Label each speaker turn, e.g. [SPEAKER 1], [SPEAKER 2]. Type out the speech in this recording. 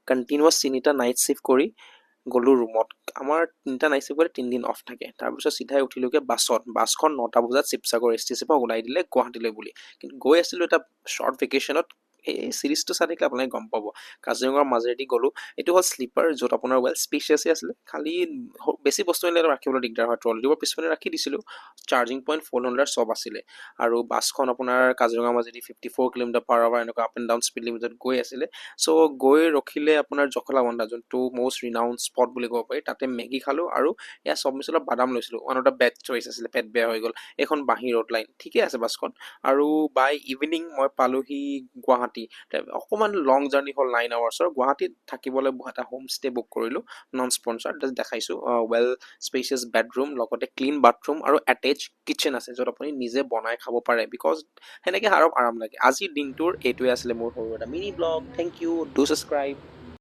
[SPEAKER 1] Continuous 3টা night shift কৰি গ'লোঁ ৰুমত। আমাৰ 3টা নাইট শ্বিফ্ট কৰি 3 দিন অফ থাকে। তাৰপিছত চিধাই উঠিলোঁগৈ বাছখন 9টা বজাত শিৱসাগৰ STC পৰা ওলাই দিলে গুৱাহাটীলৈ বুলি। কিন্তু গৈ আছিলোঁ এটা শ্বৰ্ট ভেকেশ্যনত। এই চিৰিজটো চাই থাকিলে আপোনালোকে গম পাব। কাজিৰঙাৰ মাজেদি গ'লোঁ। এইটো হ'ল শ্লিপাৰ, য'ত আপোনাৰ ৱেল স্পেচিয়াছে আছিলে। খালি বেছি বস্তু আনিলে ৰাখিবলৈ দিগদাৰ হয়। ট্ৰলিবোৰ পিছফালে ৰাখি দিছিলোঁ। চাৰ্জিং পইণ্ট, ফোন হোল্ডাৰ চব আছিলে। আৰু বাছখন আপোনাৰ কাজিৰঙাৰ মাজেদি 54 km/h এনেকুৱা আপ এণ্ড ডাউন স্পীড লিমিটত গৈ আছিলে। চ' গৈ ৰখিলে আপোনাৰ জখলাবন্ধা, যোনটো মষ্ট ৰিনাউণ্ড স্পট বুলি ক'ব পাৰি। তাতে মেগী খালোঁ আৰু এয়া চব মিছলত বাদাম লৈছিলোঁ। One of the bed choice আছিলে, পেট বেয়া হৈ গ'ল। এইখন বাঁহী ৰোড লাইন, ঠিকে আছে বাছখন। আৰু বাই ইভিনিং মই পালোহি গুৱাহাটী। অকণমান লং জাৰ্ণি হ'ল 9 hours। গুৱাহাটীত থাকিবলৈ এটা হোম ষ্টে বুক কৰিলোঁ, নন স্পনচাৰ। দেখাইছোঁ ৱেল স্পেচিয়াছ বেডৰুম, লগতে ক্লিন বাথৰুম আৰু এটেচ কিটচেন আছে, য'ত আপুনি নিজে বনাই খাব পাৰে। বিকজ সেনেকৈ আৰাম লাগে। আজিৰ দিনটোৰ এইটোৱে আছিলে মোৰ সৰু এটা mini blog. Thank you, do subscribe.